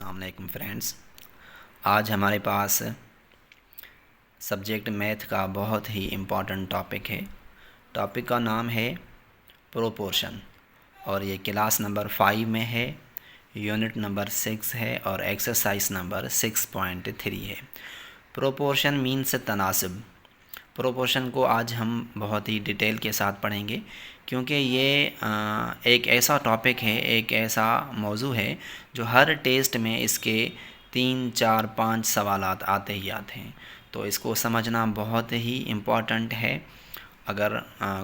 अस्सलामुअलैकुम फ्रेंड्स। आज हमारे पास सब्जेक्ट मैथ का बहुत ही इम्पॉर्टेंट टॉपिक है। टॉपिक का नाम है प्रोपोर्शन और ये क्लास नंबर 5 में है, यूनिट नंबर 6 है और एक्सरसाइज नंबर 6.3 है। Proportion means तनासब। प्रोपोर्शन को आज हम बहुत ही डिटेल के साथ पढ़ेंगे क्योंकि ये एक ऐसा टॉपिक है, एक ऐसा मौजू है जो हर टेस्ट में इसके 3, 4, 5 सवालात आते ही आते हैं। तो इसको समझना बहुत ही इम्पॉर्टेंट है। अगर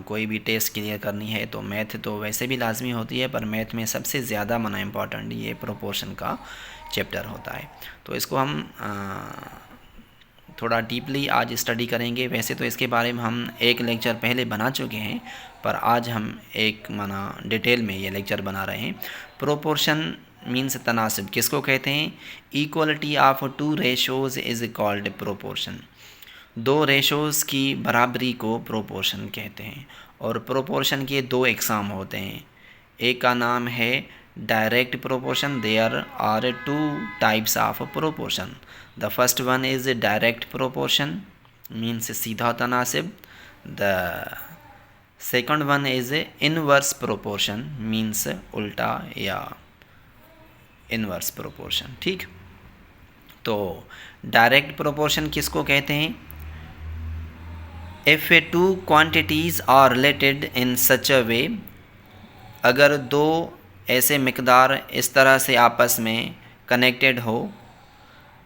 कोई भी टेस्ट क्लियर करनी है तो मैथ तो वैसे भी लाजमी होती है, पर मैथ में सबसे ज़्यादा मना इम्पॉर्टेंट ये प्रोपोर्शन का चैप्टर होता है। तो इसको हम थोड़ा डीपली आज स्टडी करेंगे। वैसे तो इसके बारे में हम एक लेक्चर पहले बना चुके हैं, पर आज हम एक माना डिटेल में ये लेक्चर बना रहे हैं। प्रोपोर्शन मीन्स तनासब किसको कहते हैं? Equality of two ratios is called proportion. दो रेशोज़ की बराबरी को प्रोपोर्शन कहते हैं। और प्रोपोर्शन के दो एग्ज़ाम होते हैं। एक का नाम है direct proportion. There are two types of proportion. The first one is direct proportion means सीधा तनासिब। The second one is inverse proportion means उल्टा या इनवर्स प्रोपोर्शन। ठीक, तो डायरेक्ट प्रोपोर्शन किसको कहते हैं? If two quantities are related in such a way, अगर दो ऐसे मिकदार इस तरह से आपस में कनेक्टेड हो,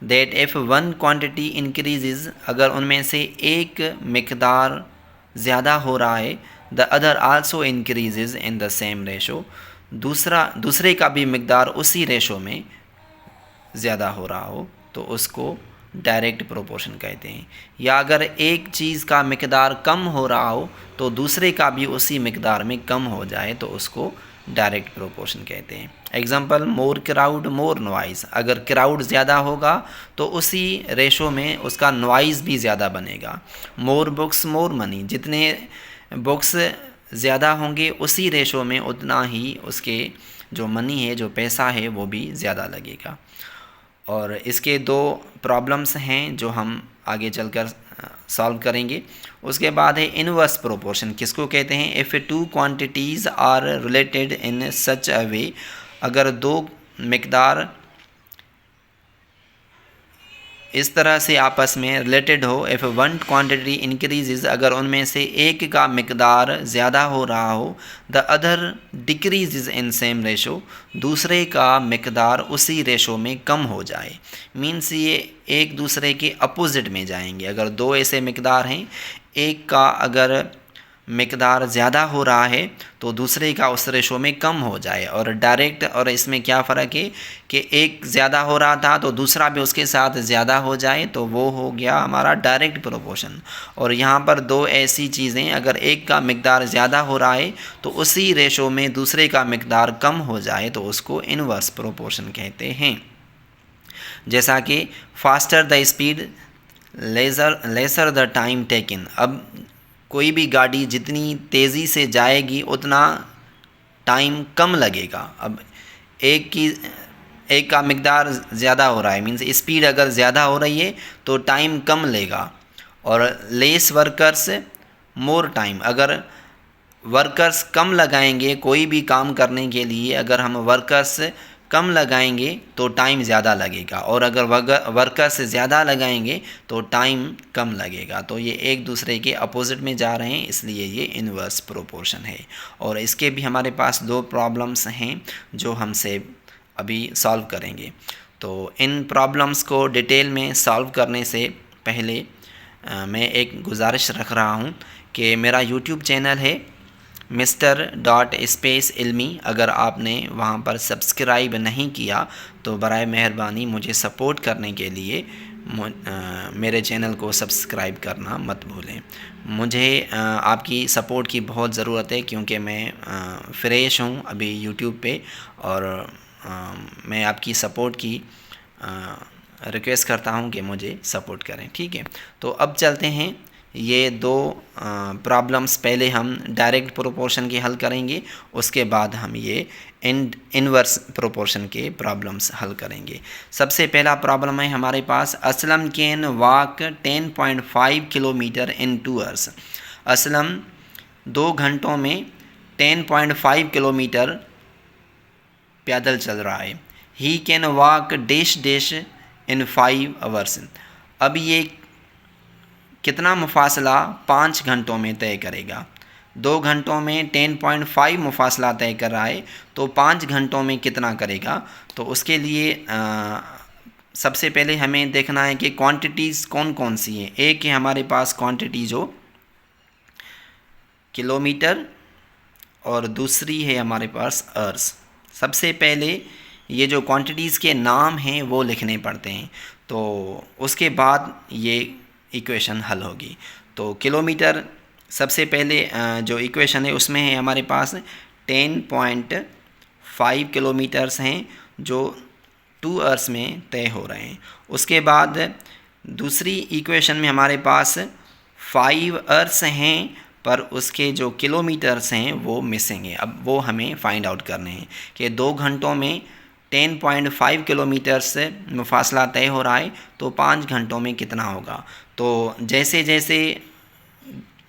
that if one quantity increases, अगर उनमें से एक मिकदार ज़्यादा हो रहा है, the other also increases in the same ratio, दूसरे का भी मिकदार उसी रेशो में ज़्यादा हो रहा हो, तो उसको डायरेक्ट प्रोपोर्शन कहते हैं। या अगर एक चीज़ का मिकदार कम हो रहा हो तो दूसरे का भी उसी मिकदार में कम हो जाए तो उसको डायरेक्ट प्रोपोर्शन कहते हैं। एग्जांपल, मोर क्राउड मोर नॉइज़। अगर क्राउड ज़्यादा होगा तो उसी रेशो में उसका नॉइज़ भी ज़्यादा बनेगा। मोर बुक्स मोर मनी, जितने बुक्स ज़्यादा होंगे उसी रेशो में उतना ही उसके जो मनी है, जो पैसा है, वो भी ज़्यादा लगेगा। और इसके दो प्रॉब्लम्स हैं जो हम आगे चलकर सॉल्व करेंगे। उसके बाद है इनवर्स प्रोपोर्शन। किसको कहते हैं? If two quantities are related in such a way, अगर दो मिकदार इस तरह से आपस में रिलेटेड हो। इफ़ वन क्वांटिटी इंक्रीजेज़, अगर उनमें से एक का मिकदार ज़्यादा हो रहा हो, the other decreases in same ratio, दूसरे का मिकदार उसी रेशो में कम हो जाए। मीन्स ये एक दूसरे के अपोजिट में जाएंगे। अगर दो ऐसे मिकदार हैं, एक का अगर मिकदार ज़्यादा हो रहा है तो दूसरे का उस रेशो में कम हो जाए। और डायरेक्ट और इसमें क्या फ़र्क है कि एक ज़्यादा हो रहा था तो दूसरा भी उसके साथ ज़्यादा हो जाए, तो वो हो गया हमारा डायरेक्ट प्रोपोर्शन। और यहाँ पर दो ऐसी चीज़ें, अगर एक का मिकदार ज़्यादा हो रहा है तो उसी रेशो में दूसरे का मिकदार कम हो जाए तो उसको इनवर्स प्रोपोर्शन कहते हैं। जैसा कि faster the speed lesser the time taken. अब कोई भी गाड़ी जितनी तेज़ी से जाएगी उतना टाइम कम लगेगा। अब एक का मिकदार ज़्यादा हो रहा है, मीन्स स्पीड अगर ज़्यादा हो रही है तो टाइम कम लेगा। और लेस वर्कर्स मोर टाइम, अगर वर्कर्स कम लगाएंगे कोई भी काम करने के लिए, अगर हम वर्कर्स कम लगाएंगे तो टाइम ज़्यादा लगेगा, और अगर वर्कर्स ज़्यादा लगाएंगे तो टाइम कम लगेगा। तो ये एक दूसरे के अपोजिट में जा रहे हैं, इसलिए ये इनवर्स प्रोपोर्शन है। और इसके भी हमारे पास दो प्रॉब्लम्स हैं जो हमसे अभी सॉल्व करेंगे। तो इन प्रॉब्लम्स को डिटेल में सॉल्व करने से पहले मैं एक गुजारिश रख रहा हूँ कि मेरा यूट्यूब चैनल है Mr. इल्मी। अगर आपने वहाँ पर सब्सक्राइब नहीं किया तो बराए मेहरबानी मुझे सपोर्ट करने के लिए मेरे चैनल को सब्सक्राइब करना मत भूलें। मुझे आपकी सपोर्ट की बहुत ज़रूरत है क्योंकि मैं फ्रेश हूँ अभी यूट्यूब पे, और मैं आपकी सपोर्ट की रिक्वेस्ट करता हूँ कि मुझे सपोर्ट करें। ठीक है, तो अब चलते हैं ये दो प्रॉब्लम्स पहले हम डायरेक्ट प्रोपोर्शन के हल करेंगे, उसके बाद हम ये इनवर्स प्रोपोर्शन के प्रॉब्लम्स हल करेंगे। सबसे पहला प्रॉब्लम है हमारे पास, Aslam can walk 10.5 kilometre in 2 hours. Aslam 2 घंटों में 10.5 किलोमीटर पैदल चल रहा है। He can walk dash dash in 5 hours. अब ये कितना मुफासला 5 घंटों में तय करेगा। 2 घंटों में 10.5 मुफासला तय कर रहा है, तो 5 घंटों में कितना करेगा। तो उसके लिए सबसे पहले हमें देखना है कि क्वांटिटीज़ कौन कौन सी हैं। एक है हमारे पास क्वांटिटी जो किलोमीटर, और दूसरी है हमारे पास आवर्स। सबसे पहले ये जो क्वांटिटीज़ के नाम हैं वो लिखने पड़ते हैं, तो उसके बाद ये इक्वेशन हल होगी। तो किलोमीटर सबसे पहले जो इक्वेशन है उसमें है हमारे पास 10.5 किलोमीटर्स हैं जो 2 आवर्स में तय हो रहे हैं। उसके बाद दूसरी इक्वेशन में हमारे पास 5 आवर्स हैं, पर उसके जो किलोमीटर्स हैं वो मिसिंग है। अब वो हमें फाइंड आउट करने हैं कि 2 घंटों में 10.5 किलोमीटर से मुफासला तय हो रहा है, तो 5 घंटों में कितना होगा। तो जैसे जैसे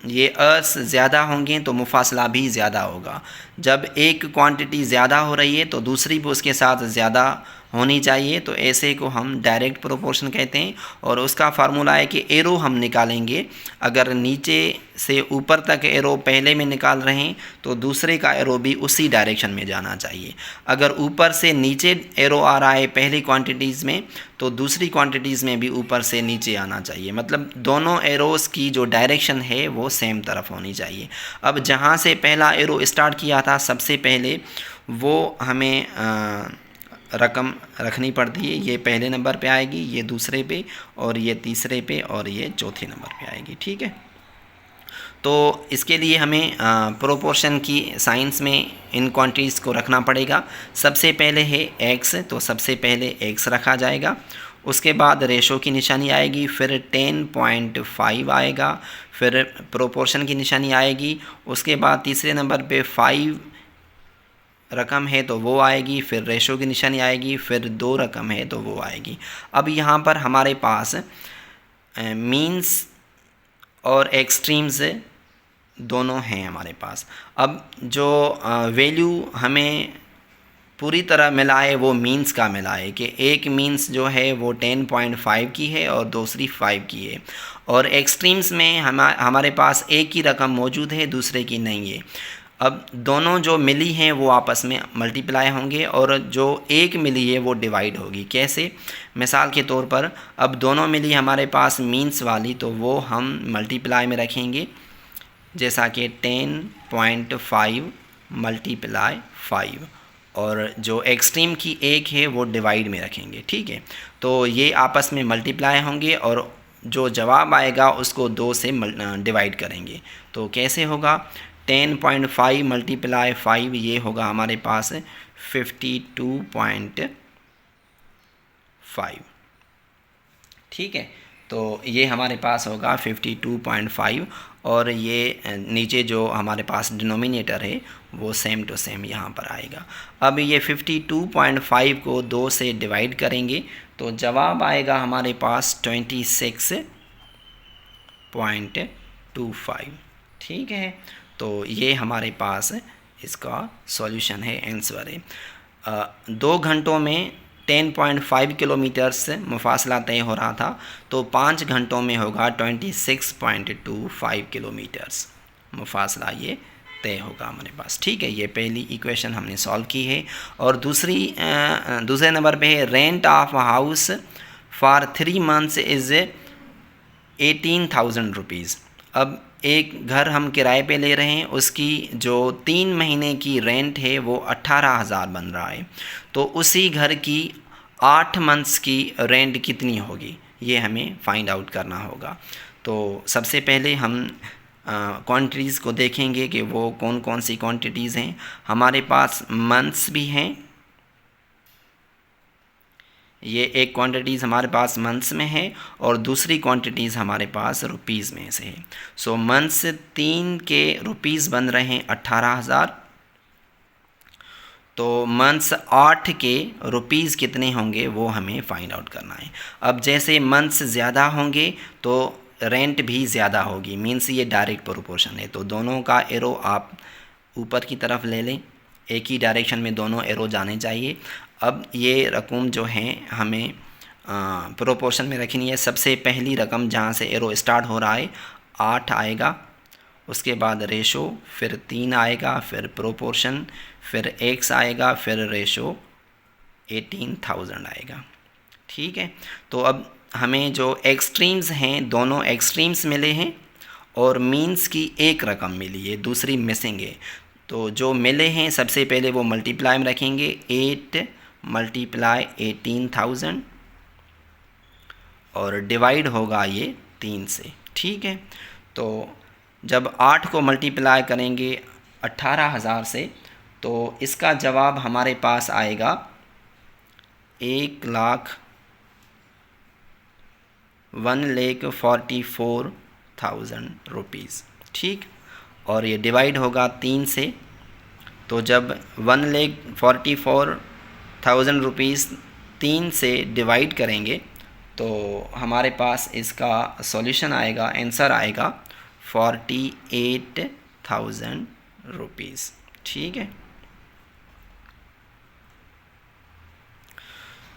ये अर्स ज़्यादा होंगे तो मुफासला भी ज़्यादा होगा। जब एक क्वांटिटी ज़्यादा हो रही है तो दूसरी भी उसके साथ ज़्यादा होनी चाहिए, तो ऐसे को हम डायरेक्ट प्रोपोर्शन कहते हैं। और उसका फार्मूला है कि एरो हम निकालेंगे, अगर नीचे से ऊपर तक एरो पहले में निकाल रहे हैं तो दूसरे का एरो भी उसी डायरेक्शन में जाना चाहिए। अगर ऊपर से नीचे एरो आ रहा है पहली क्वांटिटीज़ में, तो दूसरी क्वांटिटीज़ में भी ऊपर से नीचे आना चाहिए। मतलब दोनों एरोज़ की जो डायरेक्शन है वो सेम तरफ होनी चाहिए। अब जहाँ से पहला एरो स्टार्ट किया था सबसे पहले, वो हमें रकम रखनी पड़ती है। ये पहले नंबर पे आएगी, ये दूसरे पे, और ये तीसरे पे, और ये चौथे नंबर पे आएगी। ठीक है, तो इसके लिए हमें प्रोपोर्शन की साइंस में इन क्वांटिटीज़ को रखना पड़ेगा। सबसे पहले है एक्स, तो सबसे पहले एक्स रखा जाएगा। उसके बाद रेशो की निशानी आएगी, फिर 10.5 आएगा, फिर प्रोपोर्शन की निशानी आएगी। उसके बाद तीसरे नंबर पे 5 रकम है तो वो आएगी, फिर रेशो की निशानी आएगी, फिर 2 रकम है तो वो आएगी। अब यहाँ पर हमारे पास मीन्स और एक्सट्रीम्स दोनों हैं हमारे पास। अब जो वैल्यू हमें पूरी तरह मिला है वो मीन्स का मिला है कि एक मीन्स जो है वो 10.5 की है और दूसरी 5 की है, और एक्सट्रीम्स में हमारे पास एक ही रकम मौजूद है, दूसरे की नहीं है। अब दोनों जो मिली हैं वो आपस में मल्टीप्लाई होंगे, और जो एक मिली है वो डिवाइड होगी। कैसे? मिसाल के तौर पर अब दोनों मिली हमारे पास मीन्स वाली, तो वो हम मल्टीप्लाई में रखेंगे, जैसा कि 10.5 मल्टीप्लाई 5, और जो एक्सट्रीम की एक है वो डिवाइड में रखेंगे। ठीक है, तो ये आपस में मल्टीप्लाई होंगे और जो जवाब आएगा उसको 2 से डिवाइड करेंगे। तो कैसे होगा? 10.5 मल्टीप्लाई 5, ये होगा हमारे पास 52.5। ठीक है, तो ये हमारे पास होगा 52.5, और ये नीचे जो हमारे पास डिनोमिनेटर है वो सेम टू सेम यहाँ पर आएगा। अब ये 52.5 को 2 से डिवाइड करेंगे तो जवाब आएगा हमारे पास 26.25। ठीक है, तो ये हमारे पास इसका सॉल्यूशन है, आंसर है। 2 घंटों में 10.5 किलोमीटर से मुफासला तय हो रहा था, तो 5 घंटों में होगा 26.25 किलोमीटर्स मुफासला ये तय होगा हमारे पास। ठीक है, ये पहली इक्वेशन हमने सॉल्व की है। और दूसरे नंबर पे है, rent of house for 3 months is 18,000 rupees. अब एक घर हम किराए पे ले रहे हैं, उसकी जो 3 महीने की रेंट है वो 18,000 बन रहा है, तो उसी घर की 8 मंथ्स की रेंट कितनी होगी, ये हमें फाइंड आउट करना होगा। तो सबसे पहले हम क्वांटिटीज़ को देखेंगे कि वो कौन कौन सी क्वांटिटीज़ हैं। हमारे पास मंथ्स भी हैं, ये एक क्वांटिटीज़ हमारे पास मंथ्स में है और दूसरी क्वांटिटीज़ हमारे पास रुपीज़ में से है। सो मंथ्स 3 के रुपीज़ बन रहे हैं 18,000, तो मंथ्स 8 के रुपीज़ कितने होंगे वो हमें फाइंड आउट करना है। अब जैसे मंथ्स ज़्यादा होंगे तो रेंट भी ज़्यादा होगी, मीन्स ये डायरेक्ट प्रोपोर्शन है। तो दोनों का एरो आप ऊपर की तरफ ले लें, एक ही डायरेक्शन में दोनों एरो जाने चाहिए। अब ये रकम जो है हमें प्रोपोर्शन में रखनी है। सबसे पहली रकम जहाँ से एरो स्टार्ट हो रहा है 8 आएगा, उसके बाद रेशो, फिर 3 आएगा, फिर प्रोपोर्शन, फिर एक्स आएगा, फिर रेशो 18,000 आएगा। ठीक है, तो अब हमें जो एक्सट्रीम्स हैं दोनों एक्सट्रीम्स मिले हैं और मीन्स की एक रकम मिली है, दूसरी मिसिंग है। तो जो मिले हैं सबसे पहले वो मल्टीप्लाई में रखेंगे, 8 मल्टीप्लाई 18,000 और डिवाइड होगा ये 3 से। ठीक है, तो जब 8 को मल्टीप्लाई करेंगे 18,000 से तो इसका जवाब हमारे पास आएगा 1,44,000 रुपीज़। ठीक, और ये डिवाइड होगा 3 से, तो जब 1,44,000 रुपीज़ 3 से डिवाइड करेंगे तो हमारे पास इसका सॉल्यूशन आएगा, आंसर आएगा 48,000 रुपीज़। ठीक है,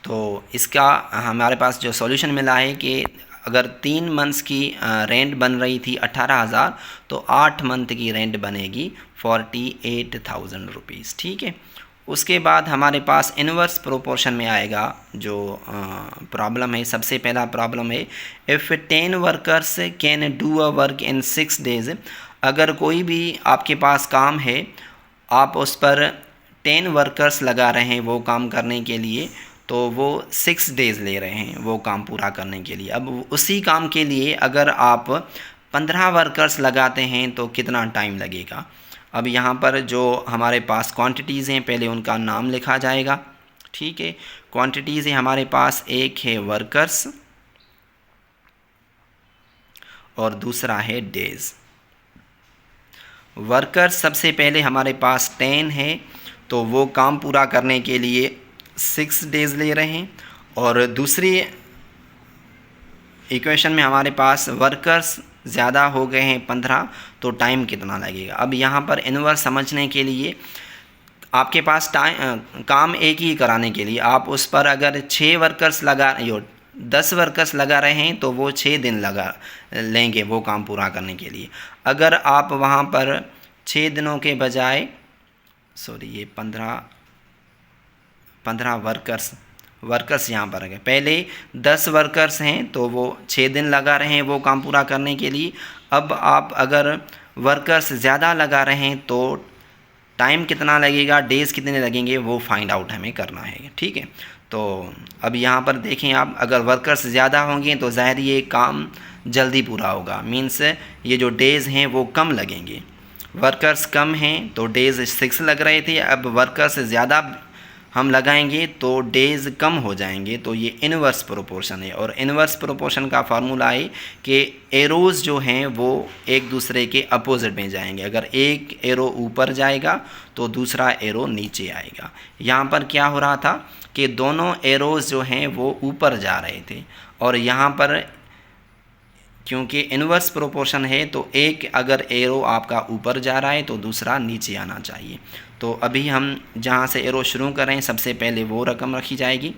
तो इसका हमारे पास जो सॉल्यूशन मिला है कि अगर 3 मंथ्स की रेंट बन रही थी 18,000 तो 8 मंथ की रेंट बनेगी 48,000 रुपीज़। ठीक है, उसके बाद हमारे पास इन्वर्स प्रोपोर्शन में आएगा जो प्रॉब्लम है। सबसे पहला प्रॉब्लम है, if 10 workers can do a work in 6 days. अगर कोई भी आपके पास काम है, आप उस पर 10 वर्कर्स लगा रहे हैं वो काम करने के लिए, तो वो 6 डेज़ ले रहे हैं वो काम पूरा करने के लिए। अब उसी काम के लिए अगर आप 15 वर्कर्स लगाते हैं तो कितना टाइम लगेगा। अब यहाँ पर जो हमारे पास क्वांटिटीज़ हैं पहले उनका नाम लिखा जाएगा। ठीक है, क्वांटिटीज़ है हमारे पास, एक है वर्कर्स और दूसरा है डेज़। वर्कर्स सबसे पहले हमारे पास 10 है तो वो काम पूरा करने के लिए 6 डेज़ ले रहे हैं, और दूसरी इक्वेशन में हमारे पास वर्कर्स ज़्यादा हो गए हैं 15, तो टाइम कितना लगेगा। अब यहाँ पर इन्वर्स समझने के लिए आपके पास काम एक ही कराने के लिए आप उस पर अगर 6 वर्कर्स लगा 10 वर्कर्स लगा रहे हैं तो वो 6 दिन लगा लेंगे वो काम पूरा करने के लिए। अगर आप वहाँ पर 6 दिनों के बजाय ये 15 वर्कर्स यहाँ पर गए, पहले 10 वर्कर्स हैं तो वो 6 दिन लगा रहे हैं वो काम पूरा करने के लिए। अब आप अगर वर्कर्स ज़्यादा लगा रहे हैं तो टाइम कितना लगेगा, डेज़ कितने लगेंगे वो फाइंड आउट हमें करना है। ठीक है, तो अब यहाँ पर देखें आप, अगर वर्कर्स ज़्यादा होंगे तो ज़ाहिर ये काम जल्दी पूरा होगा, मीन्स ये जो डेज़ हैं वो कम लगेंगे। वर्कर्स कम हैं तो डेज़ 6 लग रहे थे, अब वर्कर्स ज़्यादा हम लगाएंगे तो डेज़ कम हो जाएंगे। तो ये इन्वर्स प्रोपोर्शन है, और इन्वर्स प्रोपोर्शन का फार्मूला है कि एरोज़ जो हैं वो एक दूसरे के अपोजिट में जाएंगे। अगर एक एरो ऊपर जाएगा तो दूसरा एरो नीचे आएगा। यहाँ पर क्या हो रहा था कि दोनों एरोज़ जो हैं वो ऊपर जा रहे थे, और यहाँ पर क्योंकि इन्वर्स प्रोपोर्शन है तो एक अगर एरो आपका ऊपर जा रहा है तो दूसरा नीचे आना चाहिए। तो अभी हम जहाँ से एरो शुरू करें सबसे पहले वो रकम रखी जाएगी,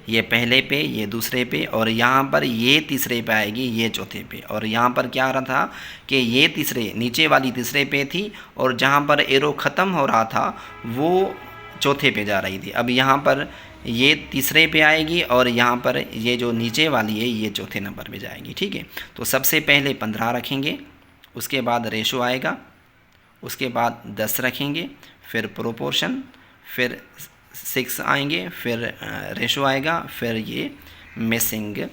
ये पहले पे, ये दूसरे पे, और यहाँ पर ये तीसरे पे आएगी, ये चौथे पे। और यहाँ पर क्या आ रहा था कि ये तीसरे, नीचे वाली तीसरे पे थी और जहाँ पर एरो ख़त्म हो रहा था वो चौथे पे जा रही थी। अब यहाँ पर ये तीसरे पे आएगी और यहाँ पर ये जो नीचे वाली है ये चौथे नंबर पे जाएगी। ठीक है, तो सबसे पहले 15 रखेंगे, उसके बाद रेशो आएगा, उसके बाद 10 रखेंगे, फिर प्रोपोर्शन, फिर 6 आएंगे, फिर रेशो आएगा, फिर ये मिसिंग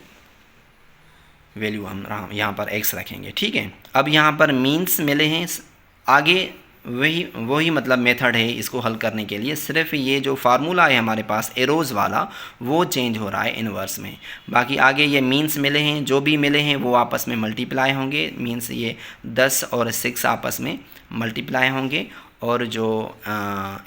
वैल्यू हम यहाँ पर x रखेंगे। ठीक है, अब यहाँ पर मीन्स मिले हैं, आगे वही मतलब मेथड है इसको हल करने के लिए। सिर्फ ये जो फार्मूला है हमारे पास एरोज़ वाला वो चेंज हो रहा है इन्वर्स में। बाकी आगे ये मीन्स मिले हैं, जो भी मिले हैं वो आपस में मल्टीप्लाई होंगे। मीन्स ये 10 और 6 आपस में मल्टीप्लाई होंगे और जो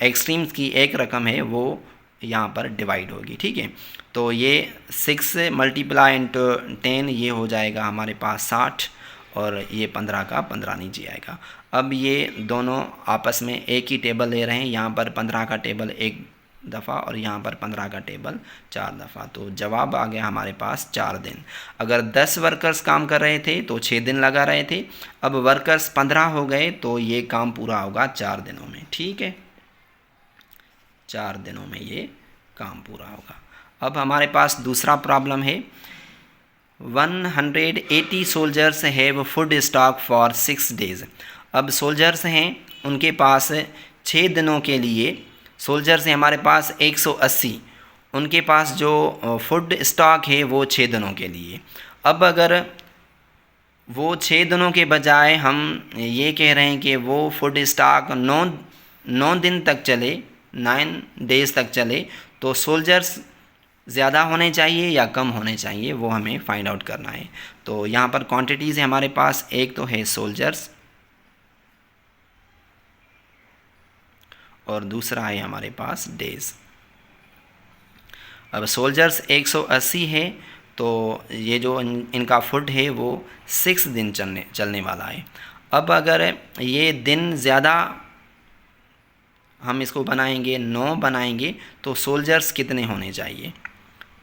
एक्सट्रीम्स की एक रकम है वो यहाँ पर डिवाइड होगी। ठीक है, तो ये 6 मल्टीप्लाई इंटू 10 ये हो जाएगा हमारे पास 60 और ये 15 का 15 नीचे आएगा। अब ये दोनों आपस में एक ही टेबल ले रहे हैं, यहाँ पर 15 का टेबल एक दफ़ा और यहाँ पर 15 का टेबल 4 दफ़ा। तो जवाब आ गया हमारे पास 4 दिन। अगर 10 वर्कर्स काम कर रहे थे तो 6 दिन लगा रहे थे, अब वर्कर्स 15 हो गए तो ये काम पूरा होगा 4 दिनों में। ठीक है, 4 दिनों में ये काम पूरा होगा। अब हमारे पास दूसरा प्रॉब्लम है, 180 soldiers have food stock for 6 days. अब सोल्जर्स हैं, उनके पास 6 दिनों के लिए सोल्जर्स हैं हमारे पास 180, उनके पास जो फूड स्टॉक है वो 6 दिनों के लिए। अब अगर वो 6 दिनों के बजाय हम ये कह रहे हैं कि वो फूड स्टॉक 9 दिन तक चले, 9 डेज़ तक चले, तो सोल्जर्स ज़्यादा होने चाहिए या कम होने चाहिए वो हमें फाइंड आउट करना है। तो यहाँ पर क्वांटिटीज़ है हमारे पास, एक तो है सोल्जर्स और दूसरा है हमारे पास डेज़। अब सोल्जर्स 180 है तो ये जो इनका फूड है वो 6 दिन चलने वाला है। अब अगर ये दिन ज़्यादा हम इसको बनाएंगे, 9 बनाएंगे, तो सोल्जर्स कितने होने चाहिए?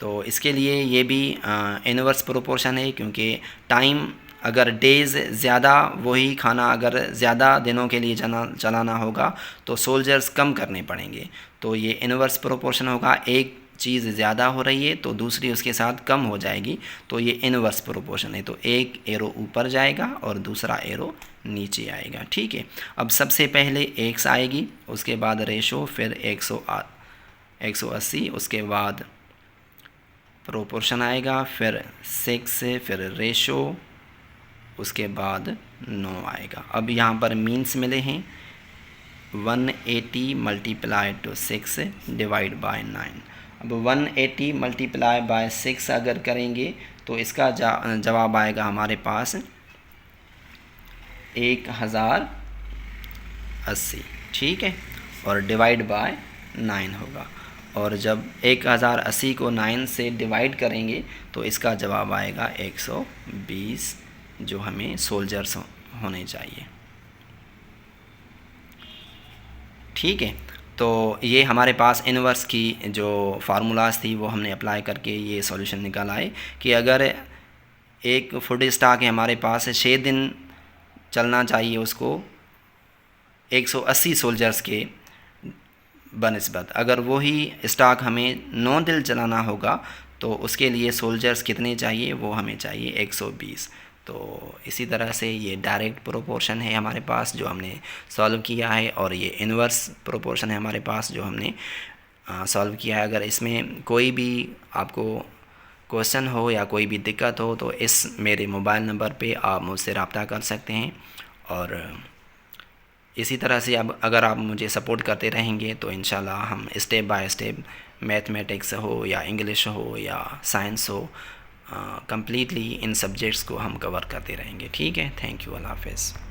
तो इसके लिए ये भी इनवर्स प्रोपोर्शन है, क्योंकि टाइम अगर डेज़ ज़्यादा, वही खाना अगर ज़्यादा दिनों के लिए चलाना होगा तो सोल्जर्स कम करने पड़ेंगे। तो ये इनवर्स प्रोपोर्शन होगा, एक चीज़ ज़्यादा हो रही है तो दूसरी उसके साथ कम हो जाएगी, तो ये इनवर्स प्रोपोर्शन है। तो एक एरो ऊपर जाएगा और दूसरा एरो नीचे आएगा। ठीक है, अब सबसे पहले एक्स आएगी, उसके बाद रेशो, फिर 180, उसके बाद प्रोपोर्शन आएगा, फिर 6, फिर रेशो, उसके बाद 9 आएगा। अब यहाँ पर मीन्स मिले हैं, 180 मल्टीप्लाई टू 6 डिवाइड बाय 9। अब 180 मल्टीप्लाई बाय 6 अगर करेंगे तो इसका जवाब आएगा हमारे पास 1080। ठीक है, और डिवाइड बाय 9 होगा। और जब 1080 को 9 से डिवाइड करेंगे तो इसका जवाब आएगा 120, जो हमें सोल्जर्स होने चाहिए। ठीक है, तो ये हमारे पास इनवर्स की जो फार्मूलाज थी वो हमने अप्लाई करके ये सॉल्यूशन निकाला है कि अगर एक फूड स्टॉक है हमारे पास 6 दिन चलना चाहिए उसको 180 सोल्जर्स के बनस्बत, अगर वही स्टॉक हमें 9 दिन चलाना होगा तो उसके लिए सोल्जर्स कितने चाहिए? वो हमें चाहिए 120। तो इसी तरह से ये डायरेक्ट प्रोपोर्शन है हमारे पास जो हमने सॉल्व किया है, और ये इनवर्स प्रोपोर्शन है हमारे पास जो हमने सॉल्व किया है। अगर इसमें कोई भी आपको क्वेश्चन हो या कोई भी दिक्कत हो तो इस मेरे मोबाइल नंबर पे आप मुझसे रब्ता कर सकते हैं। और इसी तरह से अब अगर आप मुझे सपोर्ट करते रहेंगे तो इंशाल्लाह हम स्टेप बाय स्टेप मैथमेटिक्स हो या इंग्लिश हो या साइंस हो, कंप्लीटली इन सब्जेक्ट्स को हम कवर करते रहेंगे। ठीक है, थैंक यू, अल्लाह हाफ़िज़।